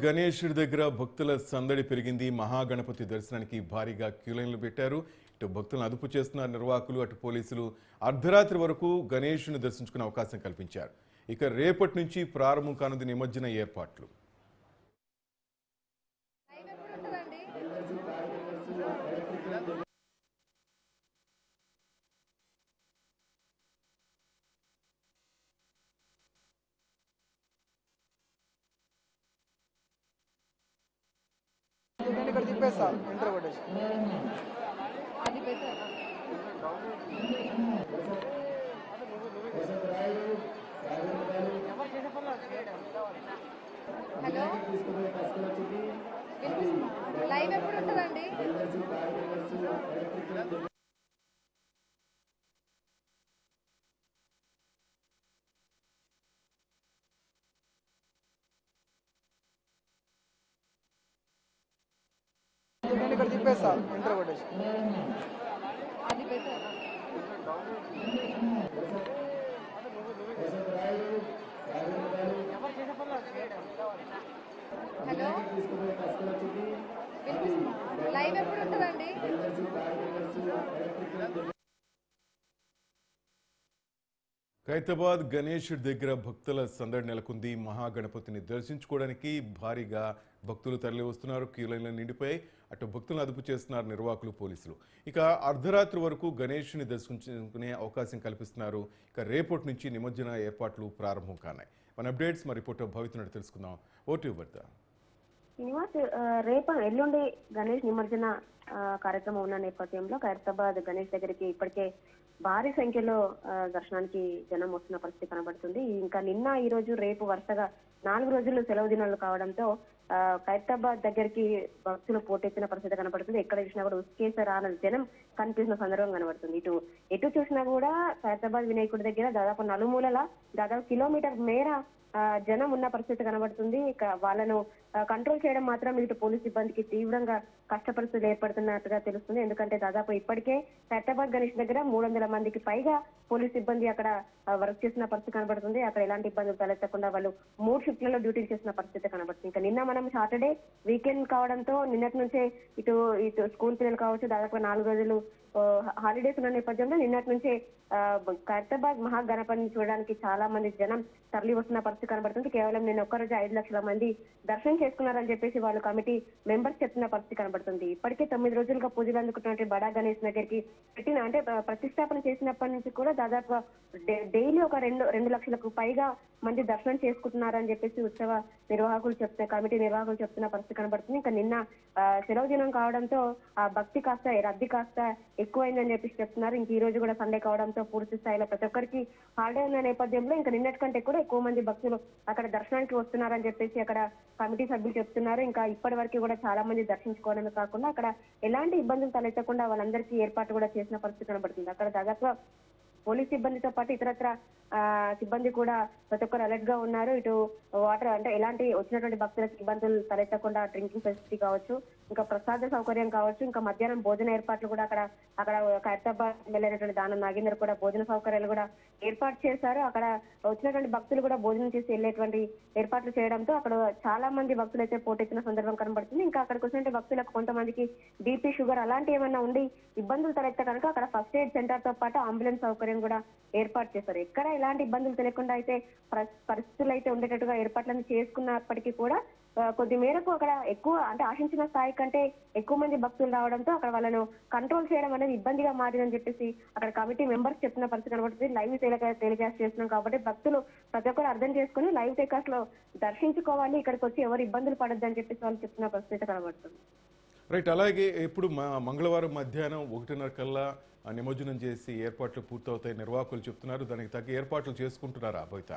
గణేశుడి దగ్గర భక్తుల సందడి పెరిగింది. మహాగణపతి దర్శనానికి భారీగా క్యూలైన్లు పెట్టారు. ఇటు భక్తులను అదుపు చేస్తున్న నిర్వాహకులు, అటు పోలీసులు అర్ధరాత్రి వరకు గణేశుని దర్శించుకునే అవకాశం కల్పించారు. ఇక రేపటి నుంచి ప్రారంభం కానుంది నిమజ్జన ఏర్పాట్లు. నేను ఇక్కడ తిప్పేస్తా ఎంటర్ కొట్టేసి హలో లైవ్ ఎప్పుడు ఉంటుందండి? నేను ఇక్కడ తిప్పేస్తా ఎంటర్ కొట్టేసి అది బెటర్. హలో లైవ్ ఎప్పుడు ఉంటుందండి? ఖైరతాబాద్ గణేశుడి దగ్గర భక్తుల సందడి నెలకొంది. మహాగణపతిని దర్శించుకోవడానికి భారీగా భక్తులు తరలి వస్తున్నారు. క్యూలైన్లు నిండిపోయి అటు భక్తులను అదుపు చేస్తున్నారు నిర్వాహకులు, పోలీసులు. ఇక అర్ధరాత్రి వరకు గణేశుని దర్శించుకునే అవకాశం కల్పిస్తున్నారు. ఇక రేపటి నుంచి నిమజ్జన ఏర్పాట్లు ప్రారంభం కానాయి. మన అప్డేట్స్ మరి రిపోర్టర్ భవితున్నట్టు తెలుసుకుందాం. ఓటీ వద్ద శ్రీనివాస్, రేపు ఎల్లుండి గణేష్ నిమజ్జన కార్యక్రమం ఉన్న నేపథ్యంలో ఖైరతాబాద్ గణేష్ దగ్గరికి ఇప్పటికే భారీ సంఖ్యలో దర్శనానికి జనం వస్తున్న పరిస్థితి కనబడుతుంది. ఇంకా నిన్న, ఈ రోజు, రేపు వరుసగా 4 రోజులు సెలవు దినాలు కావడంతో ఖైరతాబాద్ దగ్గరికి భక్తులు పోటెత్తిన పరిస్థితి కనబడుతుంది. ఎక్కడ చూసినా కూడా ఉస్కేసరాన జనం కనిపిస్తున్న సందర్భం కనబడుతుంది. ఎటు చూసినా కూడా ఖైరతాబాద్ వినాయకుడి దగ్గర దాదాపు నలుమూలల దాదాపు కిలోమీటర్ మేర జనం ఉన్న పరిస్థితి కనబడుతుంది. ఇక వాళ్ళను కంట్రోల్ చేయడం మాత్రం ఇటు పోలీస్ సిబ్బందికి తీవ్రంగా కష్ట పరిస్థితులు ఏర్పడుతున్నట్టుగా తెలుస్తుంది. ఎందుకంటే దాదాపు ఇప్పటికే ఖైరతాబాద్ గణేష్ దగ్గర 300 మందికి పైగా పోలీస్ సిబ్బంది అక్కడ వర్క్ చేసిన పరిస్థితి కనబడుతుంది. అక్కడ ఎలాంటి ఇబ్బందులు తలెత్తకుండా వాళ్ళు 3 షిఫ్ట్లలో డ్యూటీలు చేసిన పరిస్థితి కనబడుతుంది. ఇంకా నిన్న మనం సాటర్డే వీకెండ్ కావడంతో నిన్నటి నుంచే ఇటు స్కూల్ పిల్లలు కావచ్చు, దాదాపు 4 రోజులు హాలిడేస్ ఉన్న నేపథ్యంలో నిన్నటి నుంచే ఖైరతాబాద్ మహాగణపతిని చూడడానికి చాలా మంది జనం తరలి వస్తున్న పరిస్థితి కనబడుతుంది. కేవలం నిన్న ఒక్కరోజు 5 లక్షల మంది దర్శనం చేసుకున్నారని చెప్పేసి వాళ్ళు కమిటీ మెంబర్స్ చెప్తున్న పరిస్థితి కనబడుతుంది. ఇప్పటికే 9 రోజులుగా పూజలు అందుకుంటున్నట్టు బడా గణేష్ దగ్గరికి అంటే ప్రతిష్టాపన చేసినప్పటి నుంచి కూడా దాదాపు డైలీ ఒక 2 లక్షలకు పైగా మంది దర్శనం చేసుకుంటున్నారని చెప్పేసి ఉత్సవ నిర్వాహకులు కమిటీ నిర్వాహకులు చెప్తున్న పరిస్థితి కనబడుతుంది. ఇంకా నిన్న సెలవు దినం కావడంతో ఆ భక్తి కాస్త రద్దీ కాస్త ఎక్కువైందని చెప్పేసి చెప్తున్నారు. ఇంక ఈ రోజు కూడా సండే కావడంతో పూర్తి స్థాయిలో ప్రతి ఒక్కరికి హాలిడే ఉన్న నేపథ్యంలో ఇంకా నిన్నటి కంటే కూడా ఎక్కువ మంది భక్తులు అక్కడ దర్శనానికి వస్తున్నారని చెప్పేసి అక్కడ కమిటీ సభ్యులు చెప్తున్నారు. ఇంకా ఇప్పటి వరకు కూడా చాలా మంది దర్శించుకోవడమే కాకుండా అక్కడ ఎలాంటి ఇబ్బందులు తలెత్తకుండా వాళ్ళందరికీ ఏర్పాటు కూడా చేసిన పరిస్థితి కనబడుతుంది. అక్కడ దాదాపు పోలీస్ సిబ్బందితో పాటు ఇతరత్ర సిబ్బంది కూడా ప్రతి ఒక్కరు అలర్ట్ గా ఉన్నారు. ఇటు వాటర్ అంటే ఎలాంటి వచ్చినటువంటి భక్తులకు ఇబ్బందులు తలెత్తకుండా డ్రింకింగ్ ఫెసిలిటీ కావచ్చు, ఇంకా ప్రసాద సౌకర్యం కావచ్చు, ఇంకా మధ్యాహ్నం భోజన ఏర్పాట్లు కూడా అక్కడ ఖైరతాబాద్ వెళ్ళినటువంటి దానం నాగేందర్ కూడా భోజన సౌకర్యాలు కూడా ఏర్పాటు చేశారు. అక్కడ వచ్చినటువంటి భక్తులు కూడా భోజనం చేసి వెళ్ళేటువంటి ఏర్పాట్లు చేయడంతో అక్కడ చాలా మంది భక్తులు అయితే పోటెత్తిన సందర్భం కనబడుతుంది. ఇంకా అక్కడికి వచ్చినటువంటి భక్తులకు కొంతమందికి బీపీ, షుగర్ అలాంటి ఏమన్నా ఉండి ఇబ్బందులు తలెత్త కనుక అక్కడ ఫస్ట్ ఎయిడ్ సెంటర్ తో పాటు అంబులెన్స్ సౌకర్యం కూడా ఏర్పాటు చేశారు. ఎక్కడ ఎలాంటి ఇబ్బందులు తెలియకుండా అయితే పరిస్థితులు అయితే ఉండేటట్టుగా ఏర్పాట్లను చేసుకున్నప్పటికీ కూడా కొద్ది మేరకు అక్కడ ఎక్కువ అంటే ఆశించిన స్థాయి కంటే ఎక్కువ మంది భక్తులు రావడంతో అక్కడ వాళ్ళను కంట్రోల్ చేయడం అనేది ఇబ్బందిగా మారిందని చెప్పేసి అక్కడ కమిటీ మెంబర్స్ చెప్తున్న పరిస్థితి కనబడుతుంది. లైవ్ టెలికాస్ట్ చేస్తున్నాం కాబట్టి భక్తులు ప్రతి ఒక్కరు అర్థం చేసుకుని లైవ్ టెలికాస్ట్ లో దర్శించుకోవాలి, ఇక్కడికి వచ్చి ఎవరు ఇబ్బందులు పడొద్దని చెప్పేసి వాళ్ళు చెప్తున్న పరిస్థితి కనబడుతుంది. రైట్. అలాగే ఇప్పుడు మంగళవారం మధ్యాహ్నం 1:30 కల్లా నిమజ్జనం చేసి ఏర్పాట్లు పూర్తవుతాయి నిర్వాహకులు చెప్తున్నారు. దానికి తగ్గ ఏర్పాట్లు చేసుకుంటున్నారా భవిత?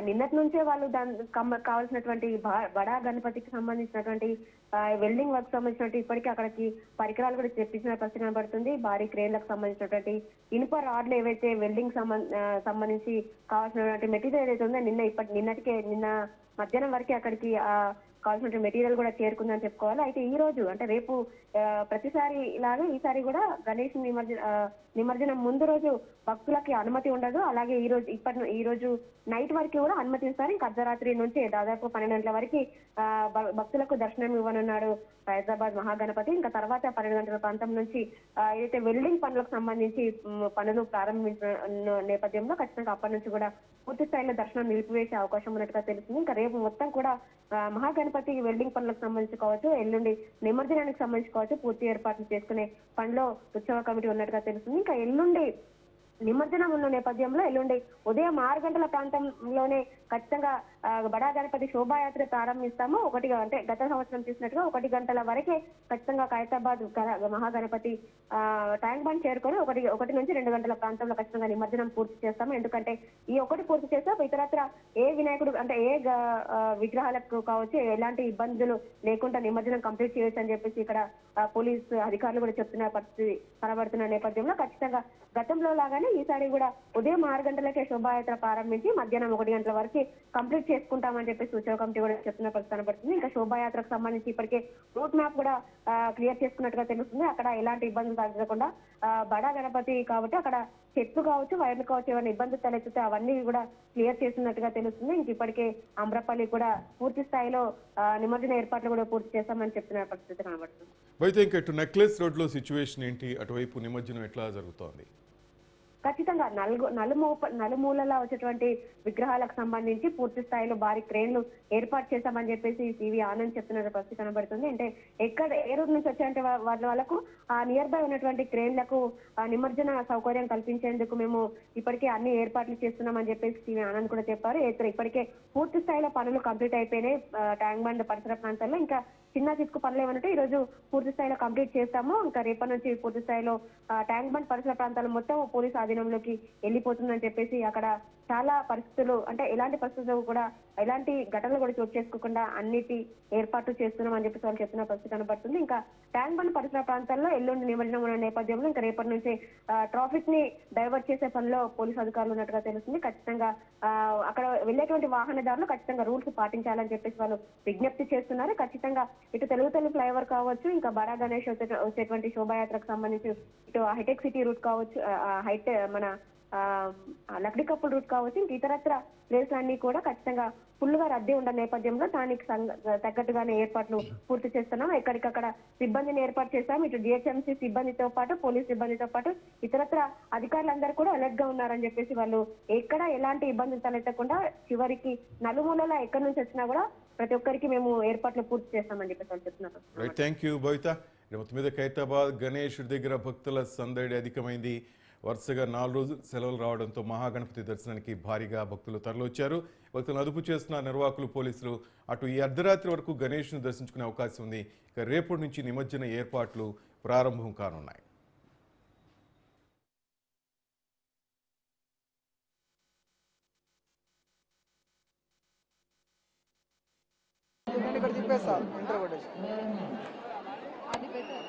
నిన్నటి నుంచే వాళ్ళు కావాల్సినటువంటి బడా గణపతికి సంబంధించినటువంటి వెల్డింగ్ వర్క్ సంబంధించినటువంటి ఇప్పటికీ అక్కడికి పరికరాలు కూడా తెప్పించిన పరిస్థితి కనబడుతుంది. భారీ క్రేన్లకు సంబంధించినటువంటి ఇనుప రాడ్లు ఏవైతే వెల్డింగ్ సంబంధించి కావాల్సినటువంటి మెటీరియల్ ఏదైతే ఉందో నిన్న మధ్యాహ్నం వరకు అక్కడికి కావాల్సిన మెటీరియల్ కూడా చేరుకుందని చెప్పుకోవాలి. అయితే ఈ రోజు అంటే రేపు ప్రతిసారి ఇలాగే ఈసారి కూడా గణేష్ నిమజ్జనం ముందు రోజు భక్తులకి అనుమతి ఉండదు. అలాగే ఈ రోజు నైట్ వరకు కూడా అనుమతి ఇస్తారు. ఇంకా అర్ధరాత్రి నుంచి దాదాపు 12 గంటల వరకు భక్తులకు దర్శనం ఇవ్వనున్నాడు హైదరాబాద్ మహాగణపతి. ఇంకా తర్వాత 12 గంటల ప్రాంతం నుంచి ఏదైతే వెల్డింగ్ పనులకు సంబంధించి పనులు ప్రారంభించిన నేపథ్యంలో ఖచ్చితంగా అప్పటి నుంచి కూడా పూర్తి స్థాయిలో దర్శనం నిలిపివేసే అవకాశం ఉన్నట్టుగా తెలుస్తుంది. ఇంకా రేపు మొత్తం కూడా మహాగణపతి వెల్డింగ్ పనులకు సంబంధించి కావచ్చు, ఎల్లుండి నిమజ్జనానికి సంబంధించి కావచ్చు, పూర్తి ఏర్పాట్లు చేసుకునే పనిలో ఉత్సవ కమిటీ ఉన్నట్టుగా తెలుస్తుంది. ఇంకా ఎల్లుండి నిమజ్జనం ఉన్న నేపథ్యంలో ఎల్లుండి ఉదయం 6 గంటల ప్రాంతంలోనే ఖచ్చితంగా బడా గణపతి శోభాయాత్ర ప్రారంభిస్తాము. అంటే గత సంవత్సరం చూసినట్టుగా 1 గంటల వరకే ఖచ్చితంగా ఖైరతాబాద్ మహాగణపతి ట్యాంక్ బండ్ చేరుకొని 1 నుంచి 2 గంటల ప్రాంతంలో ఖచ్చితంగా నిమజ్జనం పూర్తి చేస్తాము. ఎందుకంటే ఈ ఒకటి పూర్తి చేస్తే ఇతరత్ర ఏ వినాయకుడు అంటే ఏ విగ్రహాలకు కావచ్చు ఎలాంటి ఇబ్బందులు లేకుండా నిమజ్జనం కంప్లీట్ చేయొచ్చు అని చెప్పేసి ఇక్కడ పోలీసు అధికారులు కూడా చెప్తున్న పరిస్థితి కనబడుతున్న నేపథ్యంలో ఖచ్చితంగా గతంలో లాగానే ఈసారి కూడా ఉదయం 6 గంటలకే శోభాయాత్ర ప్రారంభించి మధ్యాహ్నం 1 గంటల వరకు కంప్లీట్ చేసుకుంటామని చెప్పేసి ఉత్సవ కమిటీ కూడా చెప్తున్న పరిస్థితి కనబడుతుంది. ఇంకా శోభాయాత్రకు సంబంధించి ఇప్పటికే రూట్ మ్యాప్ కూడా క్లియర్ చేసుకున్నట్టుగా తెలుస్తుంది. అక్కడ ఎలాంటి ఇబ్బందులు తగ్గకుండా బడా గణపతి కాబట్టి అక్కడ చెట్లు కావచ్చు, వైర్లు కావచ్చు, ఏమైనా ఇబ్బందులు తలెత్తితే అవన్నీ కూడా క్లియర్ చేస్తున్నట్టుగా తెలుస్తుంది. ఇంక ఇప్పటికే అమ్రపల్లి కూడా పూర్తి స్థాయిలో నిమజ్జన ఏర్పాట్లు కూడా పూర్తి చేస్తామని చెప్తున్న పరిస్థితి కనబడుతుంది. అయితే ఇంకా ఇటు నెక్లెస్ రోడ్లో సిచ్యువేషన్ ఏంటి, అటువైపు నిమజ్జనం ఎట్లా జరుగుతోంది? ఖచ్చితంగా నలుమూలలా వచ్చేటువంటి విగ్రహాలకు సంబంధించి పూర్తి స్థాయిలో భారీ క్రేన్లు ఏర్పాటు చేశామని చెప్పేసి సివి ఆనంద్ చెప్తున్న పరిస్థితి కనబడుతుంది. అంటే ఏ రూట్ నుంచి వచ్చే వాళ్ళకు ఆ నియర్ బై ఉన్నటువంటి క్రేన్లకు నిమజ్జన సౌకర్యం కల్పించేందుకు మేము ఇప్పటికే అన్ని ఏర్పాట్లు చేస్తున్నామని చెప్పేసి సివి ఆనంద్ కూడా చెప్పారు. ఇప్పటికే పూర్తి స్థాయిలో పనులు కంప్లీట్ అయిపోయినాయి. ట్యాంక్ బండ్ పరిసర ప్రాంతాల్లో ఇంకా చిన్న చిక్కు పనులు ఏమంటే ఈ రోజు పూర్తి స్థాయిలో కంప్లీట్ చేస్తాము. ఇంకా రేపటి నుంచి పూర్తి స్థాయిలో ట్యాంక్ బండ్ పరిసర ప్రాంతాలు మొత్తం పోలీసు ఆధీనంలోకి వెళ్ళిపోతుందని చెప్పేసి అక్కడ చాలా పరిస్థితులు అంటే ఎలాంటి పరిస్థితులు కూడా ఎలాంటి ఘటనలు కూడా చోటు చేసుకోకుండా అన్నిటి ఏర్పాట్లు చేస్తున్నాం అని చెప్పేసి వాళ్ళు చెప్తున్న పరిస్థితి కనబడుతుంది. ఇంకా ట్యాంక్ బండ్ పరిసర ప్రాంతాల్లో ఎల్లుండి నిమజ్జనం ఉన్న నేపథ్యంలో ఇంకా రేపటి నుంచి ట్రాఫిక్ ని డైవర్ట్ చేసే పనిలో పోలీసు అధికారులు ఉన్నట్టుగా తెలుస్తుంది. ఖచ్చితంగా అక్కడ వెళ్ళేటువంటి వాహనదారులు ఖచ్చితంగా రూల్స్ పాటించాలని చెప్పేసి వాళ్ళు విజ్ఞప్తి చేస్తున్నారు. ఖచ్చితంగా ఇటు తెలుగు ఫ్లైఓవర్ కావచ్చు, ఇంకా బడా గణేష్ వచ్చేటువంటి శోభాయాత్రకు సంబంధించి ఇటు హైటెక్ సిటీ రూట్ కావచ్చు, మన లక్డీ కప్పుల్ రూట్ కావచ్చు, ఇంక ఇతరత్ర ప్లేస్ అన్ని కూడా ఖచ్చితంగా ఫుల్ గా రద్దీ ఉన్న నేపథ్యంలో దానికి తగ్గట్టుగానే ఏర్పాట్లు పూర్తి చేస్తున్నాం. ఎక్కడికక్కడ సిబ్బందిని ఏర్పాటు చేస్తాం. ఇటు జిహెచ్ఎంసీ సిబ్బందితో పాటు పోలీస్ సిబ్బందితో పాటు ఇతరత్ర అధికారులందరూ కూడా అలర్ట్ గా ఉన్నారని చెప్పేసి వాళ్ళు ఎక్కడ ఎలాంటి ఇబ్బందులు తలెత్తకుండా చివరికి నలుమూలలా ఎక్కడి నుంచి వచ్చినా కూడా ప్రతి ఒక్కరికి మేము ఏర్పాట్లు పూర్తి చేస్తామని చెప్పేసి వాళ్ళు చెప్తున్నారు. థ్యాంక్ యూ భవిత. మొత్తం మీద ఖైరతాబాద్ గణేష్ దగ్గర భక్తుల సందడి అధికమైంది. వరుసగా 4 రోజులు సెలవులు రావడంతో మహాగణపతి దర్శనానికి భారీగా భక్తులు తరలివచ్చారు. భక్తులను అదుపు చేస్తున్న నిర్వాహకులు, పోలీసులు. అటు ఈ అర్ధరాత్రి వరకు గణేష్ను దర్శించుకునే అవకాశం ఉంది. ఇక రేపటి నుంచి నిమజ్జన ఏర్పాట్లు ప్రారంభం కానున్నాయి. నేను ఇక్కడ తిప్పేస్తా ఇంటర్ కొట్టేసి అది బెటర్.